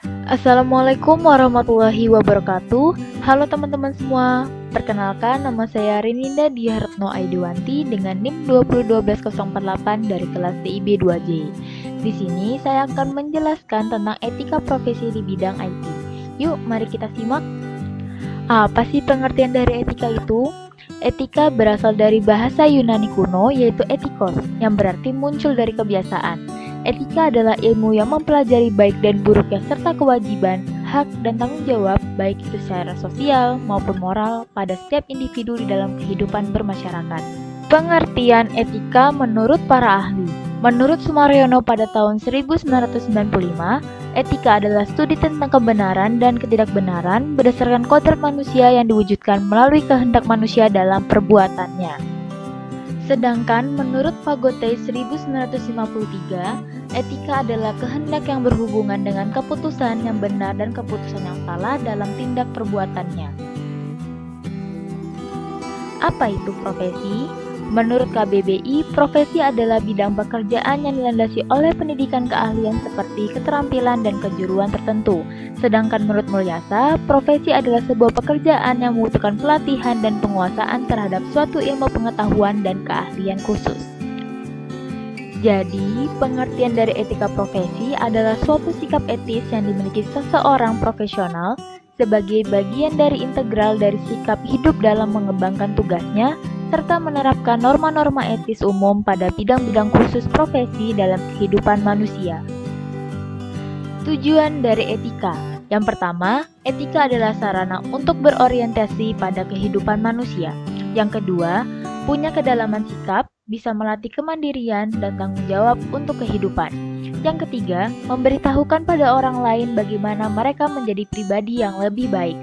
Assalamualaikum warahmatullahi wabarakatuh. Halo teman-teman semua. Perkenalkan, nama saya Rininda Diaretno Aidiwanti dengan NIM 2012048 dari kelas TIB 2J. Di sini saya akan menjelaskan tentang etika profesi di bidang IT. Yuk, mari kita simak. Apa sih pengertian dari etika itu? Etika berasal dari bahasa Yunani kuno yaitu etikos, yang berarti muncul dari kebiasaan. Etika adalah ilmu yang mempelajari baik dan buruknya serta kewajiban, hak, dan tanggung jawab baik itu secara sosial maupun moral pada setiap individu di dalam kehidupan bermasyarakat. Pengertian etika menurut para ahli. Menurut Sumaryono pada tahun 1995, etika adalah studi tentang kebenaran dan ketidakbenaran berdasarkan kodrat manusia yang diwujudkan melalui kehendak manusia dalam perbuatannya. Sedangkan menurut Fagote 1953, etika adalah kehendak yang berhubungan dengan keputusan yang benar dan keputusan yang salah dalam tindak perbuatannya. Apa itu profesi? Menurut KBBI, profesi adalah bidang pekerjaan yang dilandasi oleh pendidikan keahlian seperti keterampilan dan kejuruan tertentu. Sedangkan menurut Mulyasa, profesi adalah sebuah pekerjaan yang membutuhkan pelatihan dan penguasaan terhadap suatu ilmu pengetahuan dan keahlian khusus. Jadi, pengertian dari etika profesi adalah suatu sikap etis yang dimiliki seseorang profesional sebagai bagian dari integral dari sikap hidup dalam mengembangkan tugasnya serta menerapkan norma-norma etis umum pada bidang-bidang khusus profesi dalam kehidupan manusia. Tujuan dari etika. Yang pertama, etika adalah sarana untuk berorientasi pada kehidupan manusia. Yang kedua, punya kedalaman sikap, bisa melatih kemandirian dan tanggung jawab untuk kehidupan. Yang ketiga, memberitahukan pada orang lain bagaimana mereka menjadi pribadi yang lebih baik.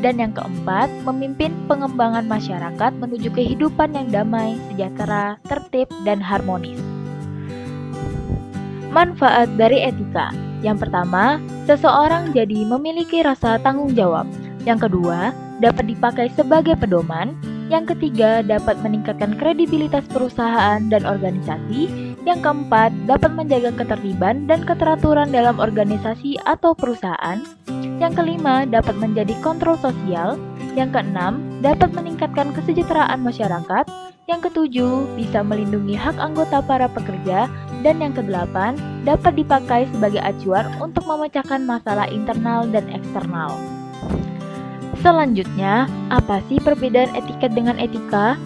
Dan yang keempat, memimpin pengembangan masyarakat menuju kehidupan yang damai, sejahtera, tertib, dan harmonis. Manfaat dari etika. Yang pertama, seseorang jadi memiliki rasa tanggung jawab. Yang kedua, dapat dipakai sebagai pedoman. Yang ketiga, dapat meningkatkan kredibilitas perusahaan dan organisasi. Yang keempat, dapat menjaga ketertiban dan keteraturan dalam organisasi atau perusahaan. Yang kelima, dapat menjadi kontrol sosial. Yang keenam, dapat meningkatkan kesejahteraan masyarakat. Yang ketujuh, bisa melindungi hak anggota para pekerja. Dan yang kedelapan, dapat dipakai sebagai acuan untuk memecahkan masalah internal dan eksternal. Selanjutnya, apa sih perbedaan etiket dengan etika?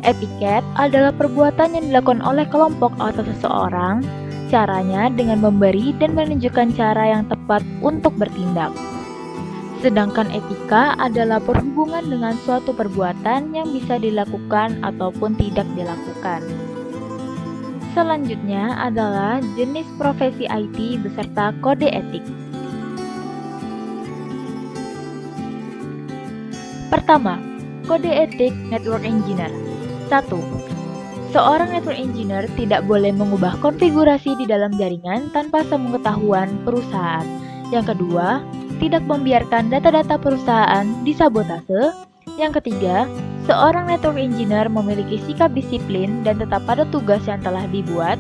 Etiket adalah perbuatan yang dilakukan oleh kelompok atau seseorang. Caranya dengan memberi dan menunjukkan cara yang tepat untuk bertindak. Sedangkan etika adalah berhubungan dengan suatu perbuatan yang bisa dilakukan ataupun tidak dilakukan. Selanjutnya adalah jenis profesi IT beserta kode etik. Pertama, kode etik network engineer. 1. Seorang network engineer tidak boleh mengubah konfigurasi di dalam jaringan tanpa sepengetahuan perusahaan. Yang kedua, tidak membiarkan data-data perusahaan disabotase. Yang ketiga, seorang network engineer memiliki sikap disiplin dan tetap pada tugas yang telah dibuat.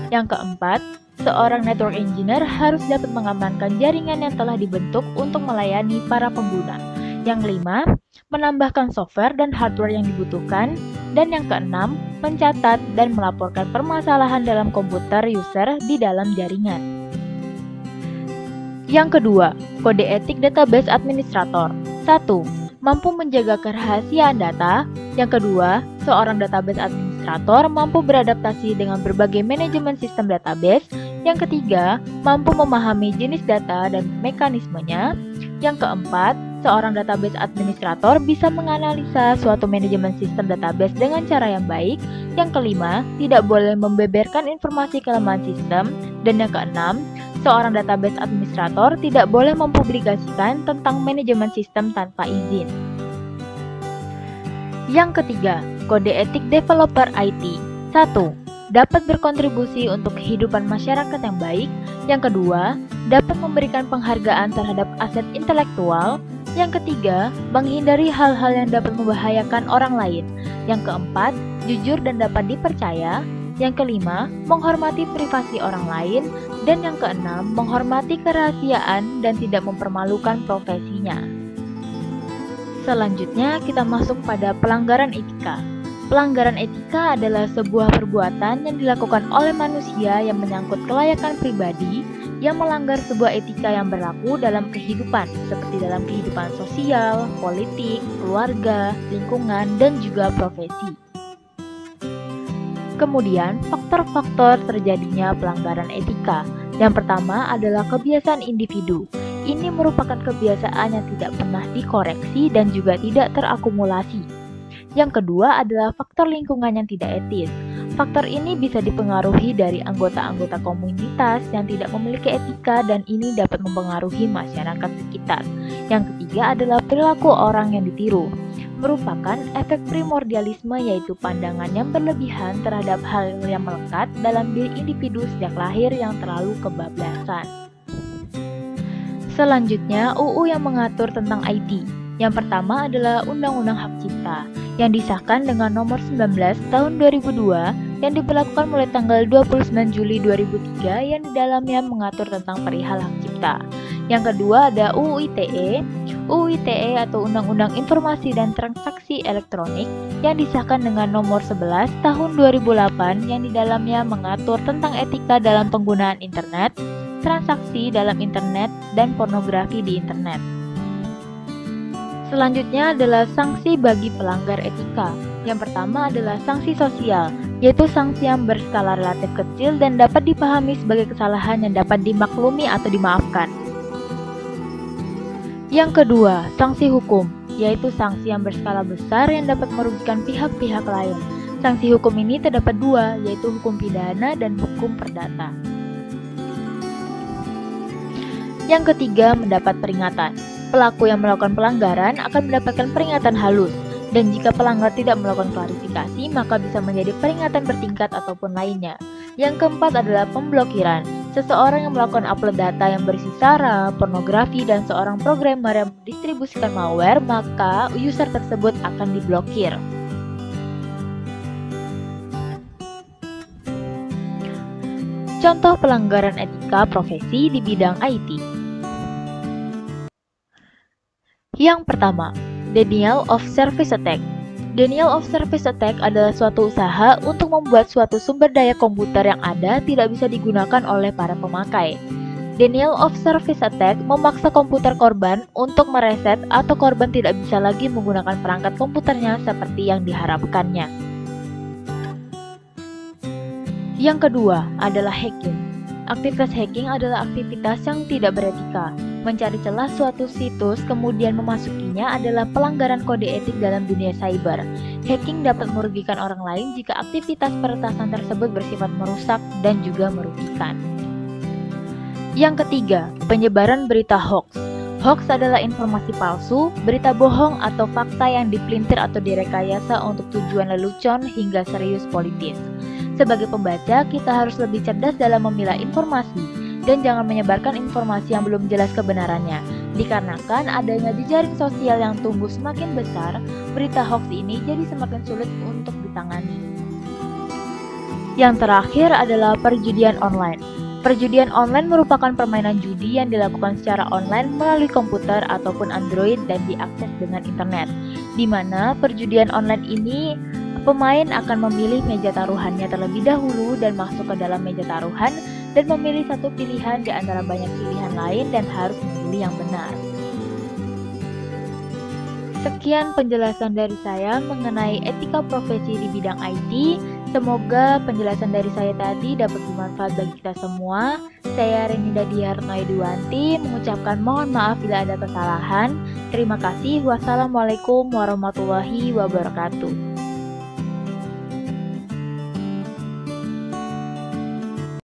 Yang keempat, seorang network engineer harus dapat mengamankan jaringan yang telah dibentuk untuk melayani para pengguna. Yang kelima, menambahkan software dan hardware yang dibutuhkan. Dan yang keenam, mencatat dan melaporkan permasalahan dalam komputer user di dalam jaringan. Yang kedua, kode etik database administrator. 1. Mampu menjaga kerahasiaan data. Yang kedua, seorang database administrator mampu beradaptasi dengan berbagai manajemen sistem database. Yang ketiga, mampu memahami jenis data dan mekanismenya. Yang keempat, seorang database administrator bisa menganalisa suatu manajemen sistem database dengan cara yang baik. Yang kelima, tidak boleh membeberkan informasi kelemahan sistem. Dan yang keenam, seorang database administrator tidak boleh mempublikasikan tentang manajemen sistem tanpa izin. Yang ketiga, kode etik developer IT. 1. Dapat berkontribusi untuk kehidupan masyarakat yang baik. Yang kedua, dapat memberikan penghargaan terhadap aset intelektual. Yang ketiga, menghindari hal-hal yang dapat membahayakan orang lain. Yang keempat, jujur dan dapat dipercaya. Yang kelima, menghormati privasi orang lain. Dan yang keenam, menghormati kerahasiaan dan tidak mempermalukan profesinya. Selanjutnya, kita masuk pada pelanggaran etika. Pelanggaran etika adalah sebuah perbuatan yang dilakukan oleh manusia yang menyangkut kelayakan pribadi, yang melanggar sebuah etika yang berlaku dalam kehidupan, seperti dalam kehidupan sosial, politik, keluarga, lingkungan, dan juga profesi. Kemudian, faktor-faktor terjadinya pelanggaran etika. Yang pertama adalah kebiasaan individu. Ini merupakan kebiasaan yang tidak pernah dikoreksi dan juga tidak terakumulasi. Yang kedua adalah faktor lingkungan yang tidak etis. Faktor ini bisa dipengaruhi dari anggota-anggota komunitas yang tidak memiliki etika dan ini dapat mempengaruhi masyarakat sekitar. Yang ketiga adalah perilaku orang yang ditiru. Merupakan efek primordialisme, yaitu pandangan yang berlebihan terhadap hal yang melekat dalam diri individu sejak lahir yang terlalu kebablasan. Selanjutnya, UU yang mengatur tentang IT. Yang pertama adalah Undang-Undang Hak Cipta yang disahkan dengan nomor 19 tahun 2002 yang diberlakukan mulai tanggal 29 Juli 2003 yang di dalamnya mengatur tentang perihal hak cipta. Yang kedua ada UU ITE. UU ITE atau Undang-Undang Informasi dan Transaksi Elektronik yang disahkan dengan nomor 11 tahun 2008 yang di dalamnya mengatur tentang etika dalam penggunaan internet, transaksi dalam internet, dan pornografi di internet. Selanjutnya adalah sanksi bagi pelanggar etika. Yang pertama adalah sanksi sosial, yaitu sanksi yang berskala relatif kecil dan dapat dipahami sebagai kesalahan yang dapat dimaklumi atau dimaafkan. Yang kedua, sanksi hukum, yaitu sanksi yang berskala besar yang dapat merugikan pihak-pihak lain. Sanksi hukum ini terdapat dua, yaitu hukum pidana dan hukum perdata. Yang ketiga, mendapat peringatan. Pelaku yang melakukan pelanggaran akan mendapatkan peringatan halus, dan jika pelanggar tidak melakukan klarifikasi, maka bisa menjadi peringatan bertingkat ataupun lainnya. Yang keempat adalah pemblokiran. Seseorang yang melakukan upload data yang berisi sara, pornografi, dan seorang programmer yang mendistribusikan malware, maka user tersebut akan diblokir. Contoh pelanggaran etika profesi di bidang IT. Yang pertama, denial of service attack. Denial of service attack adalah suatu usaha untuk membuat suatu sumber daya komputer yang ada tidak bisa digunakan oleh para pemakai. Denial of service attack memaksa komputer korban untuk mereset atau korban tidak bisa lagi menggunakan perangkat komputernya seperti yang diharapkannya. Yang kedua adalah hacking. Aktivitas hacking adalah aktivitas yang tidak beretika. Mencari celah suatu situs kemudian memasukinya adalah pelanggaran kode etik dalam dunia cyber. Hacking dapat merugikan orang lain jika aktivitas peretasan tersebut bersifat merusak dan juga merugikan. Yang ketiga, penyebaran berita hoax. Hoax adalah informasi palsu, berita bohong atau fakta yang dipelintir atau direkayasa untuk tujuan lelucon hingga serius politis. Sebagai pembaca, kita harus lebih cerdas dalam memilah informasi dan jangan menyebarkan informasi yang belum jelas kebenarannya. Dikarenakan adanya jejaring sosial yang tumbuh semakin besar, berita hoax ini jadi semakin sulit untuk ditangani. Yang terakhir adalah perjudian online. Perjudian online merupakan permainan judi yang dilakukan secara online melalui komputer ataupun Android dan diakses dengan internet. Di mana perjudian online ini pemain akan memilih meja taruhannya terlebih dahulu dan masuk ke dalam meja taruhan dan memilih satu pilihan di antara banyak pilihan lain dan harus memilih yang benar. Sekian penjelasan dari saya mengenai etika profesi di bidang IT. Semoga penjelasan dari saya tadi dapat bermanfaat bagi kita semua. Saya Reninda Diharno Aidiwanti mengucapkan mohon maaf bila ada kesalahan. Terima kasih. Wassalamualaikum warahmatullahi wabarakatuh.